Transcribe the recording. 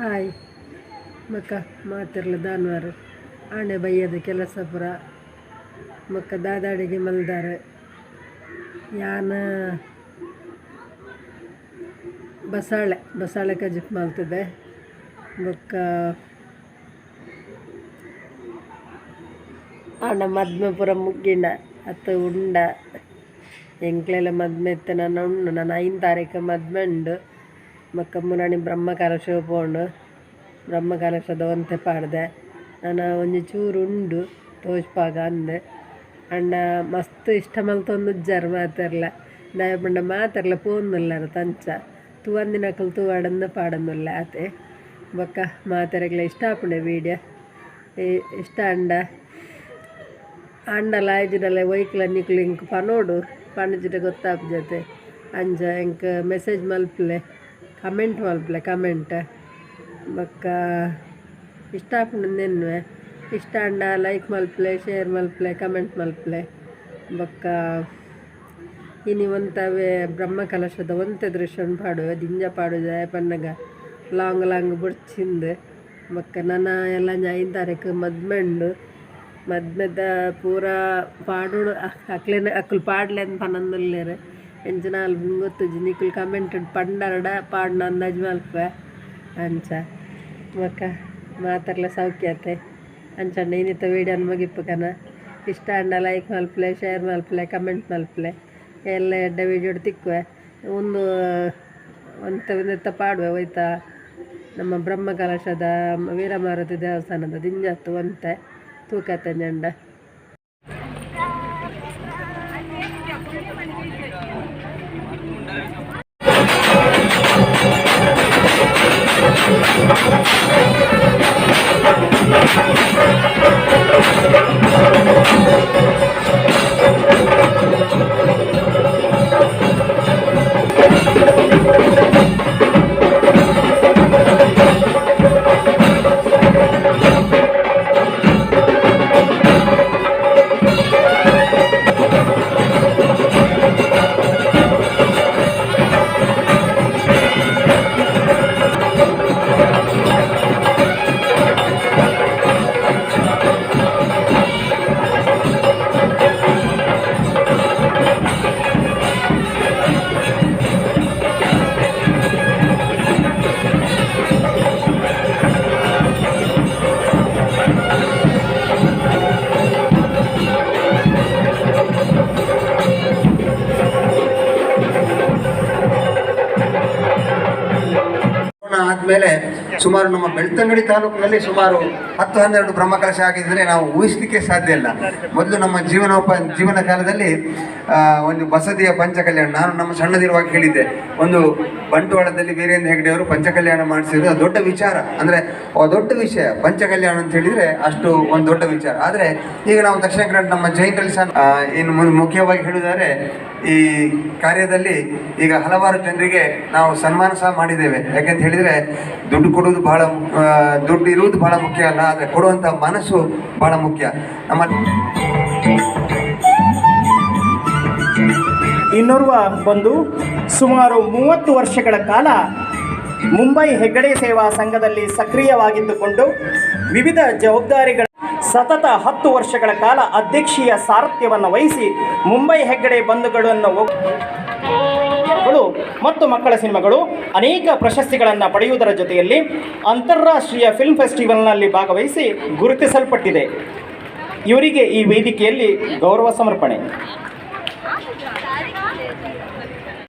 Hi ಮಕ್ಕ ಮಾತಿರ್ಲ ದಾನ್ವಾರು ಆಣೆ ಬೈಯದ ಕೆಲಸ ಪುರ ಮಕ್ಕ ದಾದಾಡಿಗೆ ಮಲ್ದಾರೆ ಯಾನ ಬಸಾಳೆ ಕಜಿಪ್ ಮಾಡ್ತಿದ್ದೆ ಬೊಕ್ಕ ಆಂಡ ಮದ್ಮೆ ಪೂರ ಮುಗ್ಗಿಂಡ ಅತ್ತ ಉಂಡ ಎಂಕ್ಲೆಲ್ಲ ಮದ್ಮೆ ಇತ್ತೆ ನಾನು ಉಂಡು ನಾನು 5 ತಾರೀಕು ಮದ್ಮೆ ಉಂಡು ಮಕ್ಕ ಮುರಾಣಿ ಬ್ರಹ್ಮಕಲಶ ಪೋಂಡು ಬ್ರಹ್ಮಕಲಶದ ಒಂತೆ ಪಾಡ್ದೆ ನಾನು ಒಂಜಿ ಚೂರು ಉಂಡು ತೋಜ್ಪಾಗ ಅಂದೆ ಅಣ್ಣ ಮಸ್ತ್ ಇಷ್ಟ ಮಲ್ತೊಂದು ಉಜ್ಜಾರು ಮಾತಾರ್ಲ ದಯಪಂಡ ಮಾತಾರ್ಲ ಪೋಂದುಲ್ಲಾರ ತಂಚ ತೂವಂದಿನಕಲು ತೂವಾಡಂದು ಪಾಡಂದುಲ್ಲ ಆತೆ ಬೊಕ್ಕ ಮಾತಾರೆಗ್ಲ ಇಷ್ಟ ಆಪುಂಡೆ ವೀಡಿಯೋ ಇಷ್ಟ ಅಂಡಲ ಆಯ್ಜಿಡಲ್ಲ ಒಯ್ಕ್ಲ ನಿಕ್ಲು ಇಂಕ್ ಪನೋಡು ಪಣಜಿಟ ಗೊತ್ತಾಪ ಜೊತೆ ಅಂಜ ಎಂಕ್ ಮೆಸೇಜ್ ಮಲ್ಪಲೆ ಕಮೆಂಟ್ ಮಲ್ಪಲೆ ಕಮೆಂಟ್ ಬೊಕ್ಕ ಇಷ್ಟ ಆಪುಂಡು ಇಷ್ಟ ಅಂಡ ಲೈಕ್ ಮಲ್ಪಲೆ ಶೇರ್ ಮಲ್ಪಲೆ ಕಮೆಂಟ್ ಮಲ್ಪಲೆ ಬೊಕ್ಕ ಇನಿ ಒಂತವೇ ಬ್ರಹ್ಮಕಲಶದ ಒಂತೆ ದೃಶ್ಯ ಪಾಡುವೆ ದಿಂಜ ಪಾಡುದ ಪನ್ನಗ ಲಾಂಗ್ ಬುಡ್ಚಿಂದು ಬೊಕ್ಕ ನನ್ನ ಎಲ್ಲ 5 ತಾರೀಕು ಮದ್ಮೆ ಉಂಡು ಮದ್ಮೆದ ಪೂರ ಪಾಡೋಡು ಅಕ್ಕಲು ಪಾಡ್ಲೆ ಅಂತ ಪನ್ನೊಂದುಲ್ಲೇರು ಎಂಚಿನ ಅಲ್ಬು ಗೊತ್ತುಜಿ ನಿಕ್ಕುಲು ಕಮೆಂಟ್ ಪಂಡರಡ ಪಾಡ್ನ ಅಂದಾಜು ಮಲ್ಪ ಅಂಚ ಮಕ್ಕ ಮಾತಾರ್ಲ ಸೌಖ್ಯತೆ ಅಂಚಂಡ ಇನ್ನಿತ ವೀಡಿಯೋನ ಮುಗಿಪ್ಪುಕನ ಇಷ್ಟ ಅಂಡ ಲೈಕ್ ಮಲ್ಪಲೆ ಶೇರ್ ಮಲ್ಪಲೆ ಕಮೆಂಟ್ ಮಲ್ಪಲೆ ಎಲ್ಲ ಎಡ್ಡ ವೀಡಿಯೋ ತಿಕ್ಕುವೆ ಒಂತ ಪಾಡುವೆ ಹೋಯ್ತಾ ನಮ್ಮ ಬ್ರಹ್ಮಕಲಶದ ವೀರಮಾರುತಿ ದೇವಸ್ಥಾನದ ದಿಂಜತ್ತು ಒಂತೆ ತೂಕತೆ ಜಂಡ ಆದಮೇಲೆ ಸುಮಾರು ನಮ್ಮ ಬೆಳ್ತಂಗಡಿ ತಾಲೂಕಿನಲ್ಲಿ ಸುಮಾರು 10-12 ಬ್ರಹ್ಮಕಲಶ ಆಗಿದ್ರೆ ನಾವು ಊಹಿಸಲಿಕ್ಕೆ ಸಾಧ್ಯ ಇಲ್ಲ. ಮೊದಲು ನಮ್ಮ ಜೀವನ ಕಾಲದಲ್ಲಿ ಒಂದು ಬಸದಿಯ ಪಂಚಕಲ್ಯಾಣ, ನಾನು ನಮ್ಮ ಸಣ್ಣದಿರುವಾಗ ಹೇಳಿದ್ದೆ, ಒಂದು ಬಂಟ್ವಾಳದಲ್ಲಿ ವೀರೇಂದ್ರ ಹೆಗ್ಡೆ ಅವರು ಪಂಚಕಲ್ಯಾಣ ಮಾಡಿಸಿದ್ರು. ಅದು ದೊಡ್ಡ ವಿಚಾರ, ಅಂದರೆ ದೊಡ್ಡ ವಿಷಯ. ಪಂಚಕಲ್ಯಾಣ ಅಂತ ಹೇಳಿದರೆ ಅಷ್ಟು ಒಂದು ದೊಡ್ಡ ವಿಚಾರ. ಆದರೆ ಈಗ ನಾವು ದಕ್ಷಿಣ ಕನ್ನಡ ನಮ್ಮ ಜೈನರಲ್ಲಿ ಸಹ ಇನ್ನು ಮುಖ್ಯವಾಗಿ ಹೇಳುವುದಾದರೆ ಈ ಕಾರ್ಯದಲ್ಲಿ ಈಗ ಹಲವಾರು ಜನರಿಗೆ ನಾವು ಸನ್ಮಾನ ಸಹ ಮಾಡಿದ್ದೇವೆ. ಯಾಕೆಂತ ಹೇಳಿದರೆ ದುಡ್ಡು ಕೊಡುವುದು ದುಡ್ಡು ಇರುವುದು ಬಹಳ ಮುಖ್ಯ ಅಲ್ಲ, ಆದರೆ ಕೊಡುವಂಥ ಮನಸ್ಸು ಬಹಳ ಮುಖ್ಯ. ನಮ್ಮ ಇನ್ನೋರ್ವ ಬಂದು ಸುಮಾರು 30 ವರ್ಷಗಳ ಕಾಲ ಮುಂಬೈ ಹೆಗ್ಗಡೆ ಸೇವಾ ಸಂಘದಲ್ಲಿ ಸಕ್ರಿಯವಾಗಿದ್ದುಕೊಂಡು ವಿವಿಧ ಜವಾಬ್ದಾರಿಗಳ ಸತತ 10 ವರ್ಷಗಳ ಕಾಲ ಅಧ್ಯಕ್ಷೀಯ ಸಾರಥ್ಯವನ್ನು ವಹಿಸಿ ಮುಂಬೈ ಹೆಗ್ಗಡೆ ಬಂಧುಗಳನ್ನು ಮತ್ತು ಮಕ್ಕಳ ಸಿನಿಮಾಗಳು ಅನೇಕ ಪ್ರಶಸ್ತಿಗಳನ್ನು ಪಡೆಯುವುದರ ಜೊತೆಯಲ್ಲಿ ಅಂತಾರಾಷ್ಟ್ರೀಯ ಫಿಲ್ಮ್ ಫೆಸ್ಟಿವಲ್ನಲ್ಲಿ ಭಾಗವಹಿಸಿ ಗುರುತಿಸಲ್ಪಟ್ಟಿದೆ. ಇವರಿಗೆ ಈ ವೇದಿಕೆಯಲ್ಲಿ ಗೌರವ ಸಮರ್ಪಣೆ.